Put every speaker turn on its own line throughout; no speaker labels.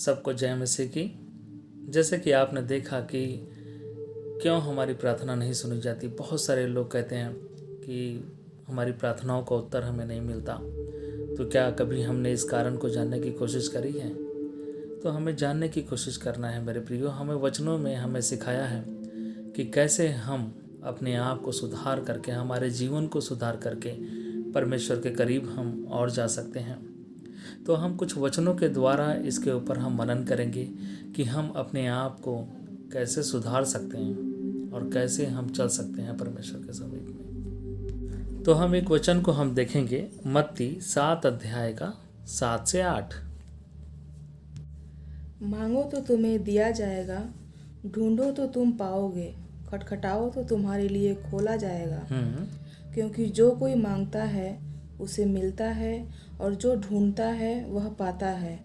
सबको जय मसीह की। जैसे कि आपने देखा कि क्यों हमारी प्रार्थना नहीं सुनी जाती। बहुत सारे लोग कहते हैं कि हमारी प्रार्थनाओं का उत्तर हमें नहीं मिलता। तो क्या कभी हमने इस कारण को जानने की कोशिश करी है? तो हमें जानने की कोशिश करना है मेरे प्रियो। हमें वचनों में हमें सिखाया है कि कैसे हम अपने आप को सुधार करके, हमारे जीवन को सुधार करके परमेश्वर के करीब हम और जा सकते हैं। तो हम कुछ वचनों के द्वारा इसके ऊपर हम मनन करेंगे कि हम अपने आप को कैसे सुधार सकते हैं और कैसे हम चल सकते हैं परमेश्वर के समीप में। तो हम एक वचन को हम देखेंगे, मत्ती 7 अध्याय का 7 से 8।
मांगो तो तुम्हें दिया जाएगा, ढूंढो तो तुम पाओगे, खटखटाओ तो तुम्हारे लिए खोला जाएगा। क्योंकि जो कोई मांगता है उसे मिलता है, और जो ढूंढता है वह पाता है,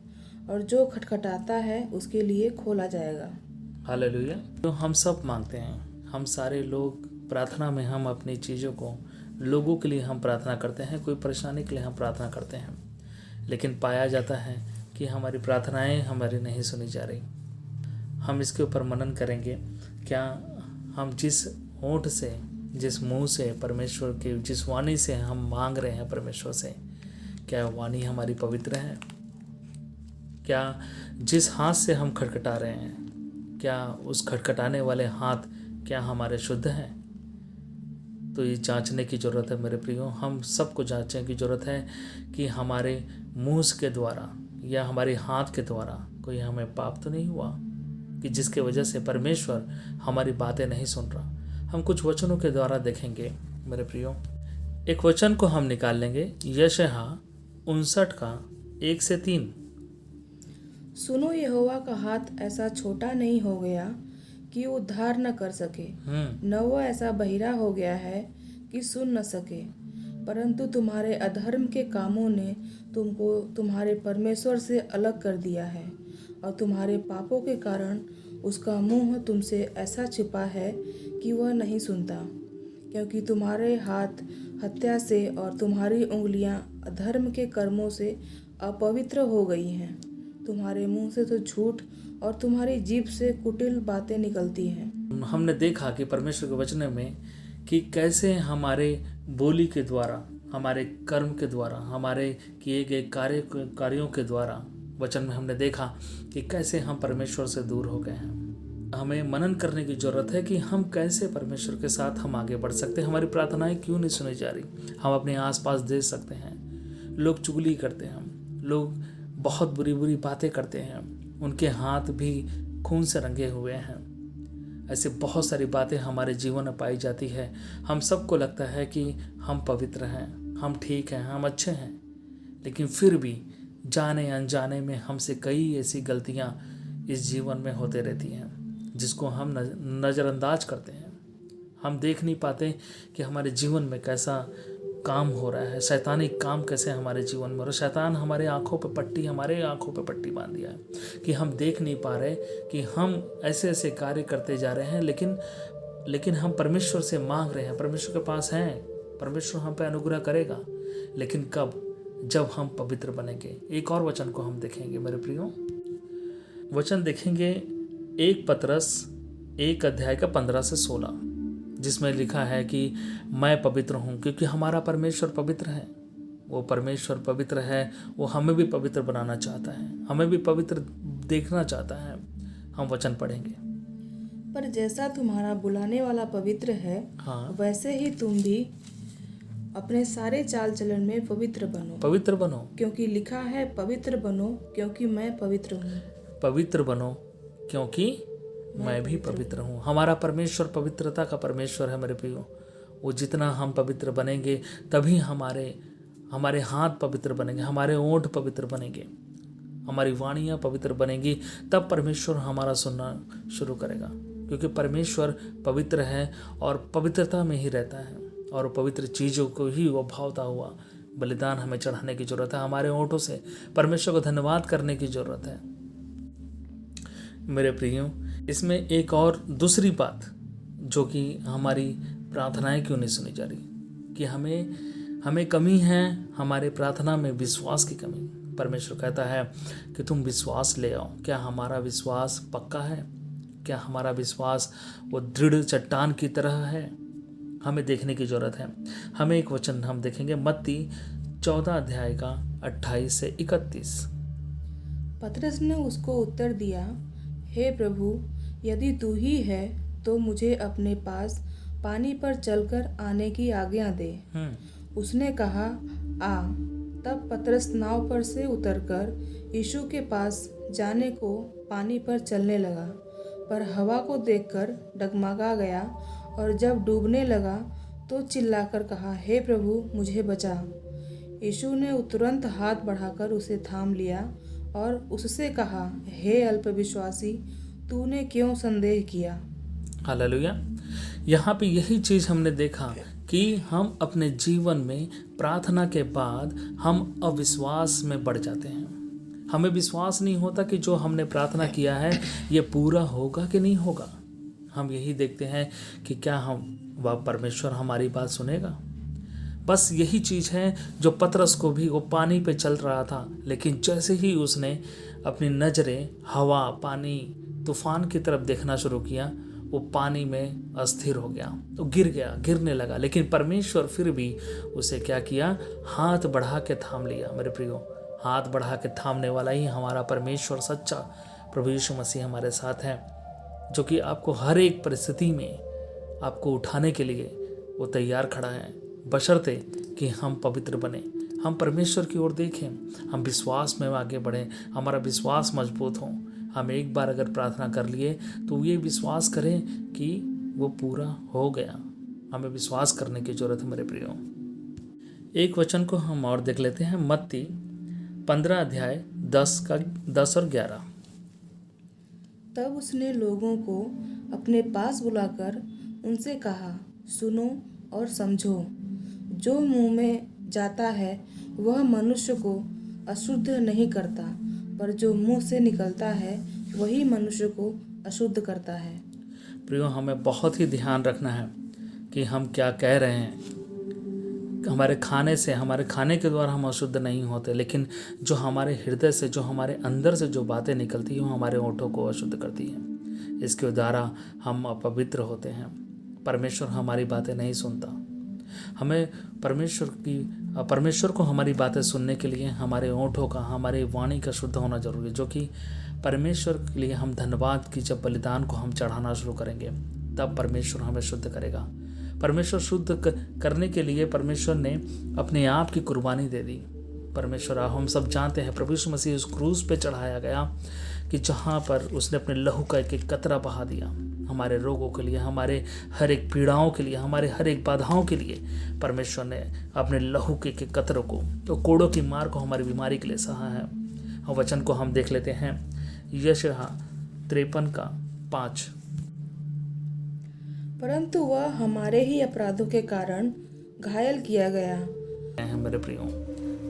और जो खटखटाता है उसके लिए खोला जाएगा।
हालेलुया। तो हम सब मांगते हैं, हम सारे लोग प्रार्थना में हम अपनी चीज़ों को, लोगों के लिए हम प्रार्थना करते हैं, कोई परेशानी के लिए हम प्रार्थना करते हैं, लेकिन पाया जाता है कि हमारी प्रार्थनाएं हमारी नहीं सुनी जा रही। हम इसके ऊपर मनन करेंगे, क्या हम जिस होंठ से, जिस मुंह से परमेश्वर के, जिस वाणी से हम मांग रहे हैं परमेश्वर से, क्या वाणी हमारी पवित्र है? क्या जिस हाथ से हम खटखटा रहे हैं, क्या उस खटखटाने वाले हाथ क्या हमारे शुद्ध हैं? तो ये जांचने की ज़रूरत है मेरे प्रियो। हम सबको जांचने की ज़रूरत है कि हमारे मुंह के द्वारा या हमारे हाथ के द्वारा कोई हमें पाप तो नहीं हुआ कि जिसके वजह से परमेश्वर हमारी बातें नहीं सुन रहा। हम कुछ वचनों के द्वारा देखेंगे मेरे प्रियो। एक वचन को हम निकाल लेंगे, यशायाह 59 का 1 से 3।
सुनो, यहोवा का हाथ ऐसा छोटा नहीं हो गया कि वो उद्धार न कर सके, न वो ऐसा बहिरा हो गया है कि सुन न सके। परंतु तुम्हारे अधर्म के कामों ने तुमको तुम्हारे परमेश्वर से अलग कर दिया है, और तुम्हारे पापों के कारण उसका मुंह तुमसे ऐसा छिपा है कि वह नहीं सुनता। क्योंकि तुम्हारे हाथ हत्या से और तुम्हारी उंगलियां अधर्म के कर्मों से अपवित्र हो गई हैं। तुम्हारे मुंह से तो झूठ और तुम्हारी जीभ से कुटिल बातें निकलती हैं।
हमने देखा कि परमेश्वर के वचन में कि कैसे हमारे बोली के द्वारा, हमारे कर्म के द्वारा, हमारे किए गए कार्यों के द्वारा, वचन में हमने देखा कि कैसे हम परमेश्वर से दूर हो गए हैं। हमें मनन करने की ज़रूरत है कि हम कैसे परमेश्वर के साथ हम आगे बढ़ सकते हैं। हमारी प्रार्थनाएं क्यों नहीं सुनी जा रही? हम अपने आसपास देख सकते हैं, लोग चुगली करते हैं, लोग बहुत बुरी बुरी बातें करते हैं, उनके हाथ भी खून से रंगे हुए हैं। ऐसे बहुत सारी बातें हमारे जीवन में पाई जाती है। हम सबको लगता है कि हम पवित्र हैं, हम ठीक हैं, हम अच्छे हैं, लेकिन फिर भी जाने अनजाने में हमसे कई ऐसी गलतियां इस जीवन में होते रहती हैं जिसको हम नज़रअंदाज करते हैं। हम देख नहीं पाते कि हमारे जीवन में कैसा काम हो रहा है, शैतानी काम कैसे हमारे जीवन में हो रहा है। शैतान हमारे आंखों पे पट्टी बांध दिया है कि हम देख नहीं पा रहे कि हम ऐसे ऐसे कार्य करते जा रहे हैं, लेकिन हम परमेश्वर से मांग रहे हैं, परमेश्वर के पास हैं, परमेश्वर हम पे अनुग्रह करेगा, लेकिन कब? जब हम पवित्र बनेंगे। एक और वचन को हम देखेंगे मेरे प्रियो, वचन देखेंगे 1 पतरस 1 अध्याय का 15 से 16, जिसमें लिखा है कि मैं पवित्र हूँ क्योंकि हमारा परमेश्वर पवित्र है। वो परमेश्वर पवित्र है, वो हमें भी पवित्र बनाना चाहता है, हमें भी पवित्र देखना चाहता है। हम वचन पढ़ेंगे।
पर जैसा तुम्हारा बुलाने वाला पवित्र है, वैसे ही तुम भी अपने सारे चाल चलन में पवित्र बनो। क्योंकि लिखा है, पवित्र बनो क्योंकि मैं पवित्र हूँ।
पवित्र बनो क्योंकि मैं भी पवित्र हूँ। हमारा परमेश्वर पवित्रता का परमेश्वर है मेरे प्रियो। वो जितना हम पवित्र बनेंगे तभी हमारे हाथ पवित्र बनेंगे, हमारे ओंठ पवित्र बनेंगे, हमारी वाणियाँ पवित्र बनेंगी, तब परमेश्वर हमारा सुनना शुरू करेगा। क्योंकि परमेश्वर पवित्र है और पवित्रता में ही रहता है, और पवित्र चीज़ों को ही वो भावता हुआ बलिदान हमें चढ़ाने की ज़रूरत है। हमारे ओंठों से परमेश्वर को धन्यवाद करने की ज़रूरत है मेरे प्रियो। इसमें एक और दूसरी बात जो कि हमारी प्रार्थनाएं क्यों नहीं सुनी जा रही, कि हमें कमी है हमारे प्रार्थना में, विश्वास की कमी। परमेश्वर कहता है कि तुम विश्वास ले आओ। क्या हमारा विश्वास पक्का है? क्या हमारा विश्वास वो दृढ़ चट्टान की तरह है? हमें देखने की जरूरत है। हमें एक वचन हम देखेंगे, मत्ती 14 अध्याय का 28 से 31।
पतरस ने उसको उत्तर दिया, हे प्रभु, यदि तू ही है तो मुझे अपने पास पानी पर चलकर आने की आज्ञा दे। उसने कहा, आ। तब पतरस नाव पर से उतरकर यीशु के पास जाने को पानी पर चलने लगा, पर हवा को देखकर डगमगा गया और जब डूबने लगा तो चिल्लाकर कहा, हे प्रभु, मुझे बचा। यीशु ने तुरंत हाथ बढ़ाकर उसे थाम लिया और उससे कहा, हे अल्पविश्वासी, तूने क्यों संदेह किया?
हालेलुया। यहाँ पे यही चीज हमने देखा कि हम अपने जीवन में प्रार्थना के बाद हम अविश्वास में बढ़ जाते हैं। हमें विश्वास नहीं होता कि जो हमने प्रार्थना किया है ये पूरा होगा कि नहीं होगा। हम यही देखते हैं कि क्या वह परमेश्वर हमारी बात सुनेगा। बस यही चीज़ है जो पतरस को भी, वो पानी पे चल रहा था, लेकिन जैसे ही उसने अपनी नज़रें हवा, पानी, तूफान की तरफ देखना शुरू किया, वो पानी में अस्थिर हो गया, तो गिरने लगा। लेकिन परमेश्वर फिर भी उसे क्या किया? हाथ बढ़ा के थाम लिया। मेरे प्रियो, हाथ बढ़ा के थामने वाला ही हमारा परमेश्वर, सच्चा प्रभु यीशु मसीह हमारे साथ है, जो कि आपको हर एक परिस्थिति में आपको उठाने के लिए वो तैयार खड़ा है, बशर्ते कि हम पवित्र बने, हम परमेश्वर की ओर देखें, हम विश्वास में आगे बढ़ें, हमारा विश्वास मजबूत हो। हम एक बार अगर प्रार्थना कर लिए तो ये विश्वास करें कि वो पूरा हो गया। हमें विश्वास करने की जरूरत है मेरे प्रियो। एक वचन को हम और देख लेते हैं, मत्ती 15 अध्याय 10 और 11।
तब उसने लोगों को अपने पास बुलाकर उनसे कहा, सुनो और समझो। जो मुंह में जाता है वह मनुष्य को अशुद्ध नहीं करता, पर जो मुंह से निकलता है वही मनुष्य को अशुद्ध करता है।
प्रियो, हमें बहुत ही ध्यान रखना है कि हम क्या कह रहे हैं। हमारे खाने के द्वारा हम अशुद्ध नहीं होते, लेकिन जो हमारे हृदय से, जो हमारे अंदर से जो बातें निकलती हैं वो हमारे होठों को अशुद्ध करती हैं। इसके द्वारा हम अपवित्र होते हैं। परमेश्वर हमारी बातें नहीं सुनता। हमें परमेश्वर को हमारी बातें सुनने के लिए हमारे होठों का, हमारी वाणी का शुद्ध होना जरूरी है, जो कि परमेश्वर के लिए हम धन्यवाद की जब बलिदान को हम चढ़ाना शुरू करेंगे तब परमेश्वर हमें शुद्ध करेगा। परमेश्वर शुद्ध करने के लिए परमेश्वर ने अपने आप की कुर्बानी दे दी। परमेश्वर, हम सब जानते हैं, प्रभु यीशु मसीह उस क्रूस पे चढ़ाया गया कि जहाँ पर उसने अपने लहू का एक कतरा बहा दिया हमारे रोगों के लिए, हमारे हर एक पीड़ाओं के लिए, हमारे हर एक बाधाओं के लिए। परमेश्वर ने अपने लहू के कतरों को, तो कोड़ों की मार को हमारी बीमारी के लिए सहा है। वचन को हम देख लेते हैं, यशायाह 53 का 5।
परंतु वह हमारे ही अपराधों के कारण घायल किया गया
है। मेरे प्रियो,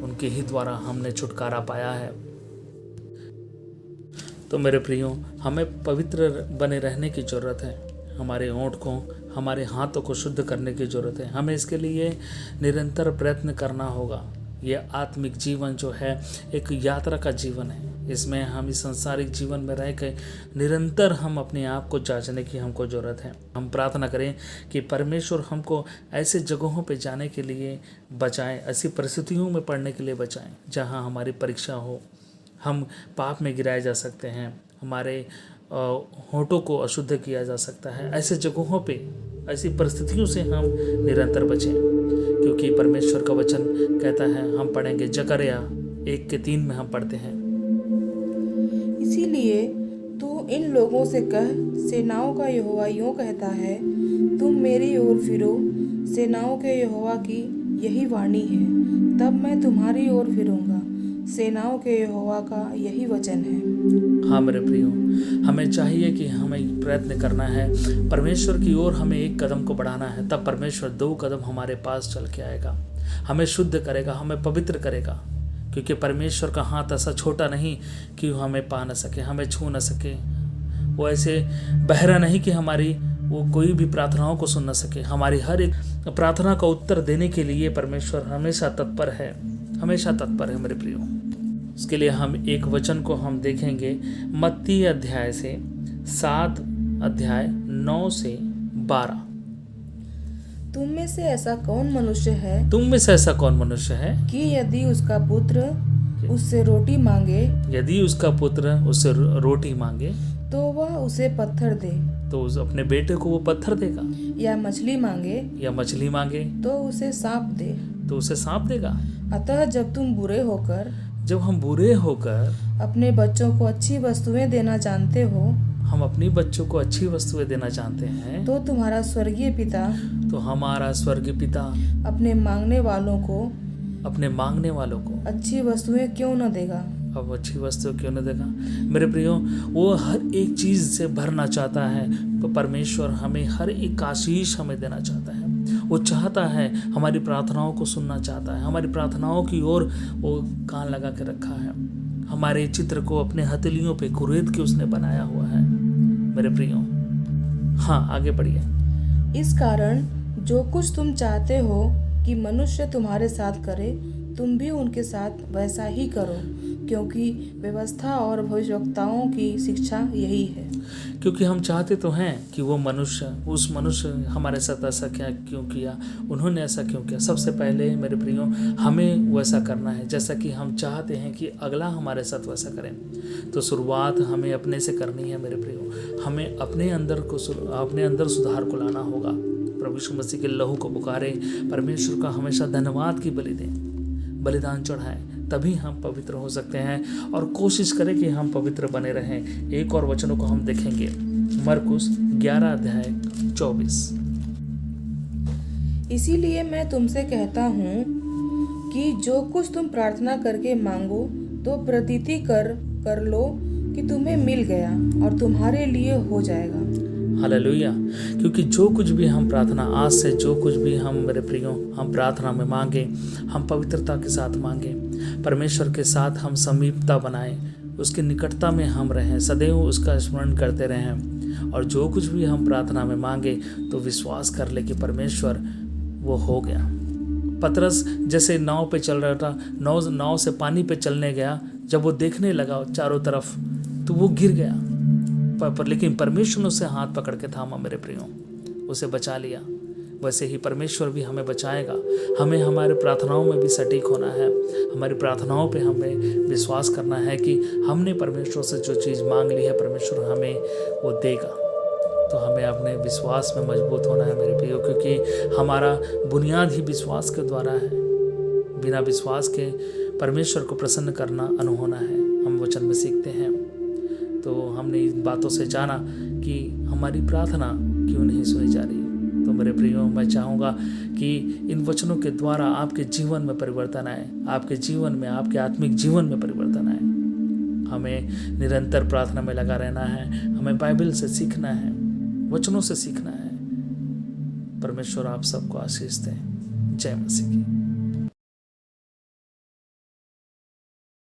उनके ही द्वारा हमने छुटकारा पाया है। तो मेरे प्रियो, हमें पवित्र बने रहने की ज़रूरत है। हमारे होंठ को, हमारे हाथों को शुद्ध करने की ज़रूरत है। हमें इसके लिए निरंतर प्रयत्न करना होगा। ये आत्मिक जीवन जो है एक यात्रा का जीवन है। इसमें हम इस संसारिक जीवन में रह के निरंतर हम अपने आप को जांचने की हमको ज़रूरत है। हम प्रार्थना करें कि परमेश्वर हमको ऐसे जगहों पे जाने के लिए बचाएं, ऐसी परिस्थितियों में पड़ने के लिए बचाएं जहां हमारी परीक्षा हो, हम पाप में गिराए जा सकते हैं, हमारे होठों को अशुद्ध किया जा सकता है। ऐसे जगहों पे, ऐसी परिस्थितियों से हम निरंतर बचें, क्योंकि परमेश्वर का वचन कहता है, हम पढ़ेंगे जकरिया 1:3 में हम पढ़ते हैं,
इसीलिए तू इन लोगों से कह, सेनाओं का यहोवा यूं कहता है, तुम मेरी ओर फिरो, सेनाओं के यहोवा की यही वाणी है, तब मैं तुम्हारी ओर फिरूंगा, सेनाओं के यहोवा का यही वचन है।
हाँ मेरे प्रियो, हमें चाहिए कि हमें प्रयत्न करना है, परमेश्वर की ओर हमें एक कदम को बढ़ाना है, तब परमेश्वर 2 कदम हमारे पास चल के आएगा, हमें शुद्ध करेगा, हमें पवित्र करेगा। क्योंकि परमेश्वर का हाथ ऐसा छोटा नहीं कि वो हमें पा न सके, हमें छू न सके। वो ऐसे बहरा नहीं कि हमारी वो कोई भी प्रार्थनाओं को सुन न सके। हमारी हर एक प्रार्थना का उत्तर देने के लिए परमेश्वर हमेशा तत्पर है, हमेशा तत्पर है मेरे प्रियो। उसके लिए हम एक वचन को हम देखेंगे मत्ती अध्याय से 7 अध्याय 9 से 12।
तुम में से ऐसा कौन मनुष्य है
तुम में से ऐसा कौन मनुष्य है
कि यदि उसका पुत्र उससे रोटी मांगे
यदि उसका पुत्र उससे रोटी मांगे
तो वह उसे पत्थर दे,
तो अपने बेटे को वो पत्थर देगा?
या मछली मांगे
या मछली मांगे
तो उसे सांप दे?
तो उसे सांप देगा?
अतः जब तुम बुरे होकर
जब हम बुरे होकर
अपने बच्चों को अच्छी वस्तुएं देना जानते हो,
हम अपनी बच्चों को अच्छी वस्तुएं देना चाहते हैं,
तो तुम्हारा स्वर्गीय पिता
तो हमारा स्वर्गीय पिता
अपने मांगने वालों को अच्छी वस्तुएं क्यों न देगा?
अब अच्छी वस्तु क्यों न देगा? मेरे प्रियो, वो हर एक चीज से भरना चाहता है। तो परमेश्वर हमें हर एक आशीष हमें देना चाहता है। वो चाहता है, हमारी प्रार्थनाओं को सुनना चाहता है। हमारी प्रार्थनाओं की ओर वो कान लगा के रखा है। हमारे चित्र को अपने हथेलियों पे कुरेद के उसने बनाया हुआ है। मेरे प्रियो, हाँ, आगे बढ़िए।
इस कारण जो कुछ तुम चाहते हो कि मनुष्य तुम्हारे साथ करे, तुम भी उनके साथ वैसा ही करो, क्योंकि व्यवस्था और भविष्यवक्ताओं की शिक्षा यही है।
क्योंकि हम चाहते तो हैं कि वो उस मनुष्य हमारे साथ ऐसा क्यों किया, उन्होंने ऐसा क्यों किया। सबसे पहले मेरे प्रियो, हमें वैसा करना है जैसा कि हम चाहते हैं कि अगला हमारे साथ वैसा करें। तो शुरुआत हमें अपने से करनी है मेरे प्रियो। हमें अपने अंदर सुधार को लाना होगा। प्रभु यीशु मसीह के लहू को पुकारे, परमेश्वर का हमेशा धन्यवाद की बलि दें, बलिदान चढ़ाएं, तभी हम पवित्र हो सकते हैं। और कोशिश करें कि हम पवित्र बने रहें। एक और वचनों को हम देखेंगे, मरकुस 11 अध्याय 24। इसीलिए
मैं तुमसे कहता हूँ कि जो कुछ तुम प्रार्थना करके मांगो, तो प्रतीति कर लो कि तुम्हें मिल गया और तुम्हारे लिए हो जाएगा।
हालेलुया। क्योंकि जो कुछ भी हम प्रार्थना, आज से जो कुछ भी हम मेरे प्रियो हम प्रार्थना में मांगे, हम पवित्रता के साथ मांगे, परमेश्वर के साथ हम समीपता बनाएं, उसकी निकटता में हम रहें, सदैव उसका स्मरण करते रहें। और जो कुछ भी हम प्रार्थना में मांगे तो विश्वास कर ले कि परमेश्वर वो हो गया। पतरस जैसे नाव पे चल रहा था, नाव से पानी पे चलने गया, जब वो देखने लगा चारों तरफ तो वो गिर गया, पर लेकिन परमेश्वर ने उसे हाथ पकड़ के थामा मेरे प्रियो, उसे बचा लिया। वैसे ही परमेश्वर भी हमें बचाएगा। हमें हमारे प्रार्थनाओं में भी सटीक होना है। हमारी प्रार्थनाओं पे हमें विश्वास करना है कि हमने परमेश्वर से जो चीज़ मांग ली है, परमेश्वर हमें वो देगा। तो हमें अपने विश्वास में मजबूत होना है मेरे प्रियो, क्योंकि हमारा बुनियाद ही विश्वास के द्वारा है। बिना विश्वास के परमेश्वर को प्रसन्न करना अनहोना है, हम वचन में सीखते हैं। तो हमने इन बातों से जाना कि हमारी प्रार्थना क्यों नहीं सुनी जा रही। तो मेरे प्रियो, मैं चाहूँगा कि इन वचनों के द्वारा आपके जीवन में परिवर्तन आए, आपके जीवन में, आपके आत्मिक जीवन में परिवर्तन आए। हमें निरंतर प्रार्थना में लगा रहना है। हमें बाइबल से सीखना है, वचनों से सीखना है। परमेश्वर आप सबको आशीष दें। जय मसीह की।